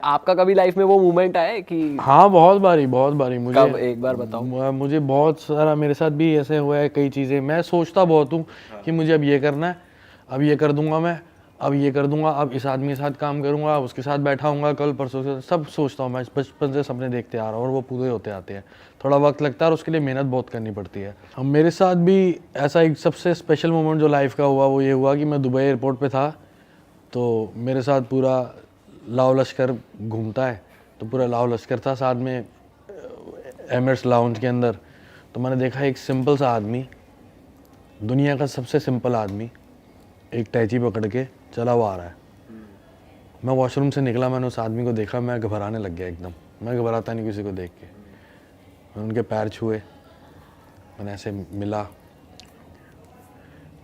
आपका कभी लाइफ में वो मोमेंट आया है कि हाँ बहुत बारी मुझे कब एक बार बताओ। मुझे बहुत सारा मेरे साथ भी ऐसे हुआ है। कई चीज़ें मैं सोचता बहुत हूँ कि मुझे अब ये करना है, अब ये कर दूंगा मैं, अब ये कर दूंगा, अब इस आदमी के साथ काम करूंगा, अब उसके साथ बैठा हूँगा कल परसों से, सब सोचता हूँ मैं। बचपन से सपने देखते आ रहा हूँ और वो पूरे होते आते हैं। थोड़ा वक्त लगता है और उसके लिए मेहनत बहुत करनी पड़ती है। अब मेरे साथ भी ऐसा एक सबसे स्पेशल मोमेंट जो लाइफ का हुआ वो ये हुआ कि मैं दुबई एयरपोर्ट पे था, तो मेरे साथ पूरा लाव लश्कर घूमता है, तो पूरा लाव लश्कर था साथ में एमिरेट्स लाउंज के अंदर। तो मैंने देखा एक सिंपल सा आदमी, दुनिया का सबसे सिंपल आदमी, एक टैची पकड़ के चला हुआ आ रहा है। मैं वॉशरूम से निकला, मैंने उस आदमी को देखा, मैं घबराने लग गया एकदम। मैं घबराता नहीं किसी को देख के। मैंने उनके पैर छुए, मैंने ऐसे मिला,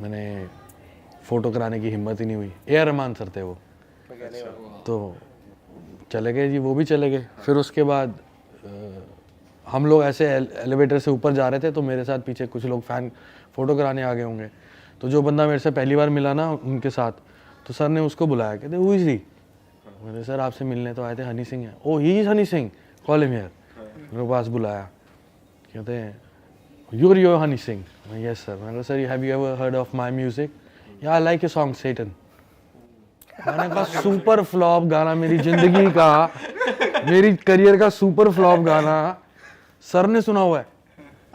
मैंने फ़ोटो कराने की हिम्मत ही नहीं हुई। ए.आर. रहमान सर थे वो, तो चले गए जी, वो भी चले गए। फिर उसके बाद हम लोग ऐसे एलिवेटर से ऊपर जा रहे थे, तो मेरे साथ पीछे कुछ लोग फ़ैन फ़ोटो कराने आ गए होंगे। तो जो बंदा मेरे से पहली बार मिला ना उनके साथ, तो सर ने उसको बुलाया, कहते हु इज़ ही। मैंने सर आपसे मिलने तो आए थे, हनी सिंह है। Oh he is Honey Singh, call him here. मेरे पास बुलाया, कहते हैं you Honey Singh. Yes sir. मैंने sir have you ever heard of my music? Yeah I like your song सेटन। मैंने कहा सुपर फ्लॉप गाना, मेरी ज़िंदगी का, मेरी करियर का सुपर फ्लॉप गाना सर ने सुना हुआ है।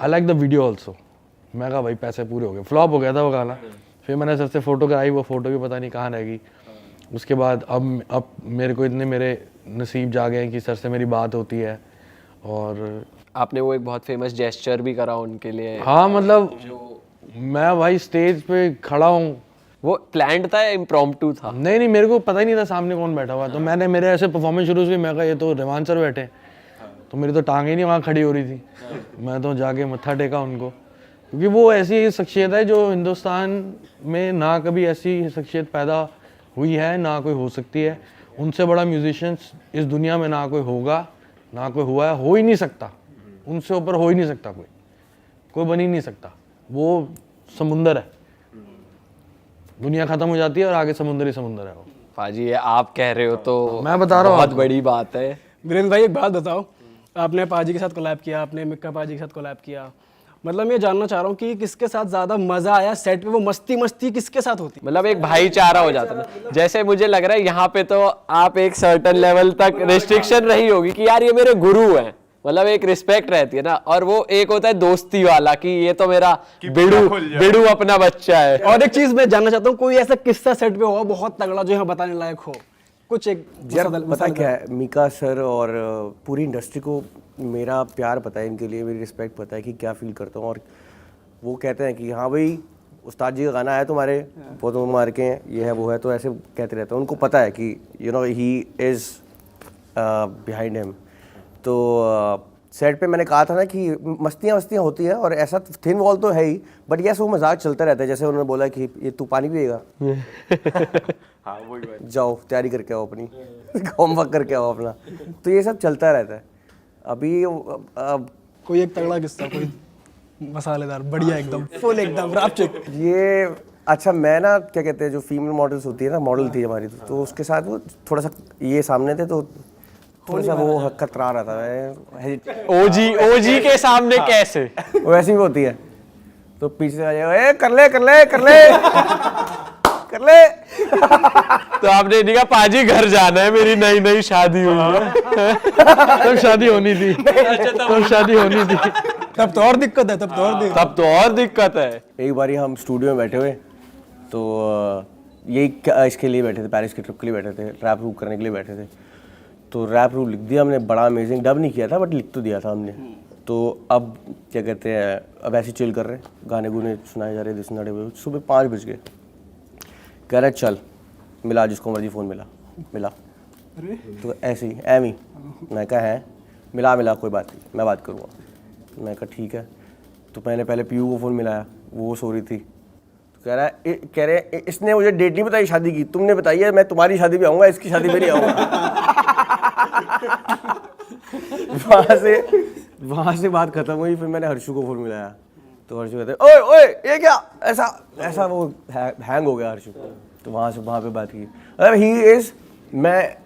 I like the video also. मैं कहा भाई पैसे पूरे हो गए, फ्लॉप हो गया था वो गाना। फिर मैंने सर से फ़ोटो कराई, वो फ़ोटो भी पता नहीं कहाँ रह गई। उसके बाद अब मेरे को इतने मेरे नसीब जागे हैं कि सर से मेरी बात होती है। और आपने वो एक बहुत फेमस जेस्चर भी करा उनके लिए। हाँ मतलब मैं भाई स्टेज पे खड़ा हूँ, वो प्लान्ड था या इम्प्रॉम्प्टू था? नहीं मेरे को पता ही नहीं था सामने कौन बैठा हुआ। तो मैंने मेरे ऐसे परफॉर्मेंस शुरू हुई, मैं कहा ये तो रहमान सर बैठे, तो मेरी तो टांग ही नहीं वहाँ खड़ी हो रही थी। मैं तो जाके मत्था टेका उनको, क्योंकि वो ऐसी शख्सियत है जो हिंदुस्तान में ना कभी ऐसी शख्सियत पैदा हुई है, ना कोई हो सकती है। उनसे बड़ा म्यूजिशियंस इस दुनिया में ना कोई होगा, ना कोई हुआ है, हो ही नहीं सकता। उनसे ऊपर हो ही नहीं सकता कोई बन ही नहीं सकता। वो समुंदर है, दुनिया खत्म हो जाती है और आगे समुंदर ही समुंदर है वो। पाजी ये आप कह रहे हो तो मैं बता रहा हूँ बहुत बड़ी बात है। वीरेंद्र भाई एक बात बताओ, आपने पाजी के साथ कोलैब किया, आपने मिक्का पाजी के साथ कोलैब किया, मतलब मैं जानना चाह रहा हूँ कि किसके साथ ज्यादा मजा आया सेट पे? वो मस्ती किसके साथ होती? मतलब एक भाईचारा हो जाता था। जैसे मुझे लग रहा है यहाँ पे तो आप एक सर्टेन लेवल तक रिस्ट्रिक्शन रही होगी कि यार ये मेरे गुरु हैं, मतलब एक रिस्पेक्ट रहती है ना। और वो एक होता है दोस्ती वाला कि ये तो मेरा बिड़ू अपना बच्चा है। और एक चीज मैं जानना चाहता हूँ, कोई ऐसा किस्सा सेट पे हुआ बहुत तगड़ा जो यहाँ बताने लायक हो? कुछ एक यार पता क्या है, मीका सर और पूरी इंडस्ट्री को मेरा प्यार पता है, इनके लिए मेरी रिस्पेक्ट पता है कि क्या फील करता हूँ। और वो कहते हैं कि हाँ भाई उस्ताद जी का गाना है तुम्हारे, वो तुम मार के हैं, ये है वो है, तो ऐसे कहते रहते हैं। उनको पता है कि you know he is behind him. तो सेट पे मैंने कहा था ना कि मस्तियाँ होती हैं और ऐसा थिन वॉल तो है ही, बट यस वो मजाक चलता रहता है। जैसे उन्होंने बोला कि ये तू पानी पिएगा हाँ वही जाओ तैयारी करके आओ अपनी होमवर्क करके आओ अपना, तो ये सब चलता रहता है। अभी कोई एक तगड़ा किस्सा, कोई मसालेदार बढ़िया एकदम फुल एकदम रापचिक। ये अच्छा, मैं ना क्या कहते हैं जो फीमेल मॉडल्स होती है ना, मॉडल थी हमारी, तो उसके साथ वो थोड़ा सा ये सामने थे, तो थोड़ा सा वो कतरा रहा था। ओजी के सामने कैसे? वो ऐसी भी होती है, तो पीछे से आ जाएगा, ए कर ले तो आपने नहीं कहा पाजी घर जाना है, मेरी नई शादी हुई है? तब शादी होनी थी, तब शादी होनी थी। तब तो और दिक्कत है, तब तो और दिक्कत है। एक बारी हम स्टूडियो में बैठे हुए, तो यही इसके लिए बैठे थे, पेरिस की ट्रिप के लिए बैठे थे, रैप रूप करने के लिए बैठे थे। तो रैप रूप लिख दिया हमने, बड़ा अमेजिंग, डब नहीं किया था बट लिख तो दिया था हमने। तो अब क्या कहते हैं, अब ऐसे चिल कर रहे, गाने गुने सुनाए जा रहे, दिस नॉट ए। सुबह 5 बज गए, कह रहा चल मिला जिसको मर्जी फ़ोन मिला। तो ऐसे ही एमी, मैं कहा है मिला कोई बात नहीं, मैं बात करूँगा। मैं कहा ठीक है। तो मैंने पहले पीयू को फ़ोन मिलाया, वो सो रही थी। तो कह रहे इसने मुझे डेट नहीं बताई शादी की, तुमने बताई है, मैं तुम्हारी शादी पे आऊँगा, इसकी शादी पे नहीं आऊँगा। वहाँ से बात खत्म हुई। फिर मैंने हर्षू को फ़ोन मिलाया, तो हर्षू कहते ओए ये क्या ऐसा वो हैंग हो गया हर्षू। तो वहाँ पे बात की। अरे ही इज़ मैं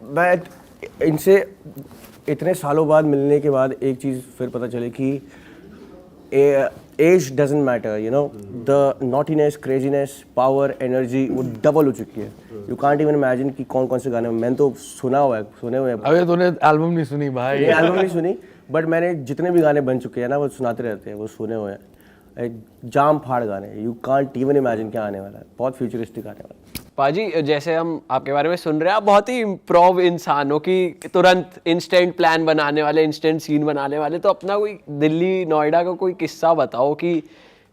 इनसे इतने सालों बाद मिलने के बाद एक चीज़ फिर पता चली कि age doesn't matter, you know, the naughtiness, craziness, power, energy वो डबल हो चुकी है. यू कांट इवन इमेजिन कि कौन कौन से गाने मैंने तो सुने हुए हैं. अबे तूने एल्बम नहीं सुनी भाई? ये एल्बम नहीं सुनी, बट मैंने जितने भी गाने बन चुके हैं ना वो सुनाते रहते हैं, वो सुने हुए हैं. जाम फाड़ गाने, यू कांट इवन इमेजिन क्या आने वाला है. बहुत फ्यूचरिस्टिक आने वाला है. पाजी जैसे हम आपके बारे में सुन रहे हैं, आप बहुत ही इम्प्रोव इंसान हो कि तुरंत इंस्टेंट प्लान बनाने वाले, इंस्टेंट सीन बनाने वाले. तो अपना कोई दिल्ली नोएडा का कोई किस्सा बताओ कि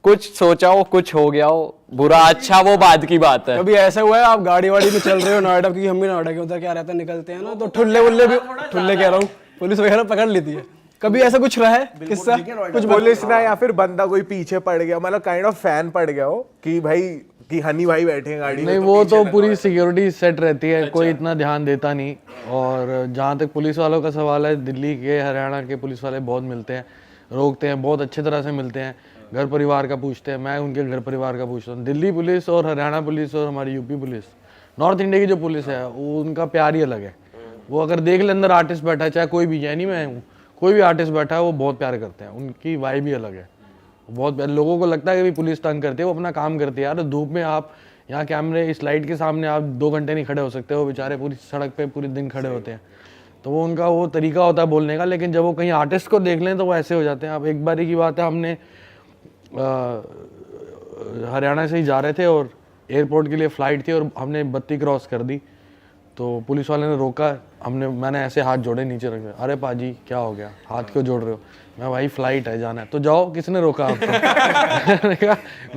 कुछ सोचा हो, कुछ हो गया हो, बुरा अच्छा वो बाद की बात है. कभी ऐसा हुआ है आप गाड़ी वाड़ी में चल रहे हो नोएडा, क्योंकि हम भी नोएडा के उधर क्या रहता है निकलते हैं ना, तो ठुल्ले वुल्ले भी, ठुल्ले कह रहा हूँ, पुलिस वगैरह पकड़ लेती है. कभी ऐसा कुछ रहा है किस्सा? कुछ पुलिस ना या फिर बंदा कोई पीछे पड़ गया, मतलब काइंड ऑफ फैन पड़ गया हो कि भाई कि हनी भाई बैठे हैं गाड़ी में, नहीं वो तो पूरी सिक्योरिटी सेट रहती है, कोई इतना ध्यान देता नहीं. और जहाँ तक पुलिस वालों का सवाल है, दिल्ली के, हरियाणा के पुलिस वाले बहुत मिलते हैं, रोकते हैं, बहुत अच्छे तरह से मिलते हैं, घर परिवार का पूछते हैं. मैं उनके घर परिवार का पूछता हूँ. दिल्ली पुलिस और हरियाणा पुलिस और हमारी यूपी पुलिस, नॉर्थ इंडिया की जो पुलिस है, वो उनका प्यार ही अलग है. वो अगर देख ले अंदर आर्टिस्ट बैठा है, चाहे कोई भी है, नहीं मैं हूँ, कोई भी आर्टिस्ट बैठा है, वो बहुत प्यार करते हैं. उनकी वाइब ही अलग है. बहुत प्यार. लोगों को लगता है कि भी पुलिस तंग करती है, वो अपना काम करती है. यार धूप में आप यहाँ कैमरे इस लाइट के सामने आप 2 घंटे नहीं खड़े हो सकते. वो बेचारे पूरी सड़क पे पूरे दिन खड़े होते हैं. तो वो उनका वो तरीका होता है बोलने का. लेकिन जब वो कहीं आर्टिस्ट को देख लें तो वो ऐसे हो जाते हैं. अब एक बारी की बात है, हमने हरियाणा से ही जा रहे थे और एयरपोर्ट के लिए फ़्लाइट थी और हमने बत्ती क्रॉस कर दी. तो पुलिस वाले ने रोका. मैंने ऐसे हाथ जोड़े नीचे रख दिए. अरे पाजी क्या हो गया, हाथ क्यों जोड़ रहे हो? मैं भाई फ्लाइट है, जाना है. तो जाओ, किसने रोका आपको?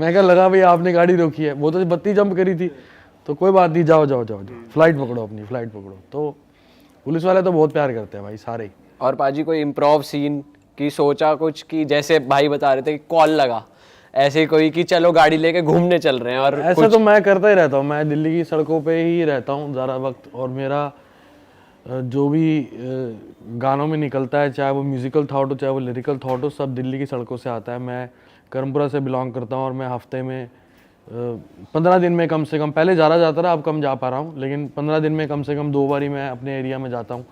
मैं क्या लगा भाई आपने गाड़ी रोकी है, वो तो बत्ती जंप करी थी. तो कोई बात नहीं, जाओ जाओ जाओ जाओ, फ्लाइट पकड़ो, अपनी फ्लाइट पकड़ो. तो पुलिस वाले तो बहुत प्यार करते हैं भाई सारे. और पाजी कोई इम्प्रोव सीन की सोचा कुछ कि जैसे भाई बता रहे थे कि कॉल लगा, ऐसे कोई कि चलो गाड़ी लेके घूमने चल रहे हैं? और ऐसा तो मैं करता ही रहता हूँ. मैं दिल्ली की सड़कों पे ही रहता हूँ ज़्यादा वक्त. और मेरा जो भी गानों में निकलता है, चाहे वो म्यूज़िकल थॉट हो, चाहे वो लिरिकल थॉट हो, सब दिल्ली की सड़कों से आता है. मैं कर्मपुरा से बिलोंग करता हूँ और मैं हफ्ते में 15 दिन में कम से कम, पहले ज़्यादा जाता रहा, अब कम जा पा रहा हूँ, लेकिन 15 दिन में कम से कम 2 बारी मैं अपने एरिया में जाता हूँ.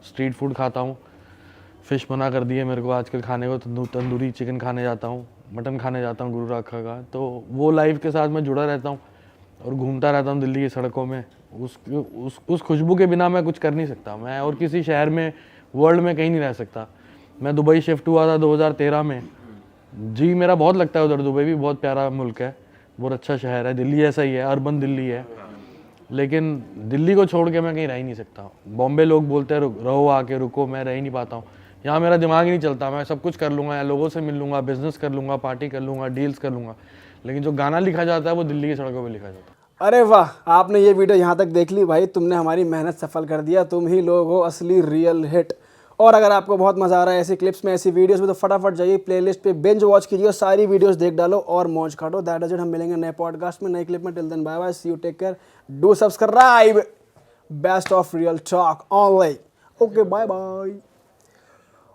स्ट्रीट फूड खाता हूँ. फ़िश मना कर दी है मेरे को आजकल खाने को. तंदूरी चिकन खाने जाता हूँ, मटन खाने जाता हूँ गुरु राखा का. तो वो लाइफ के साथ मैं जुड़ा रहता हूँ और घूमता रहता हूँ दिल्ली की सड़कों में. उस खुशबू के बिना मैं कुछ कर नहीं सकता. मैं और किसी शहर में, वर्ल्ड में कहीं नहीं रह सकता. मैं दुबई शिफ्ट हुआ था 2013 में. जी मेरा बहुत लगता है उधर. दुबई भी बहुत प्यारा मुल्क है, बहुत अच्छा शहर है. दिल्ली ऐसा ही है, अर्बन दिल्ली है. लेकिन दिल्ली को छोड़ के मैं कहीं रह ही नहीं सकता. बॉम्बे लोग बोलते हैं रहो आके, रुको, मैं रह ही नहीं पाता हूँ. यहाँ मेरा दिमाग ही नहीं चलता. मैं सब कुछ कर लूँगा, लोगों से मिल लूँगा, बिजनेस कर लूँगा, पार्टी कर लूँगा, डील्स कर लूँगा, लेकिन जो गाना लिखा जाता है वो दिल्ली की सड़कों पे लिखा जाता है. अरे वाह, आपने ये वीडियो यहाँ तक देख ली भाई, तुमने हमारी मेहनत सफल कर दिया. तुम ही लोग हो असली रियल हिट. और अगर आपको बहुत मजा आ रहा है ऐसी क्लिप्स में, ऐसी वीडियोस में, तो फटाफट जाइए प्लेलिस्ट पे, बिंज वॉच कीजिए, सारी वीडियोस देख डालो और मौज काटो. That is it. हम मिलेंगे नए पॉडकास्ट में, नई क्लिप में. Till then bye bye, see you, take care, do subscribe. Best of real talk online. Okay, bye bye.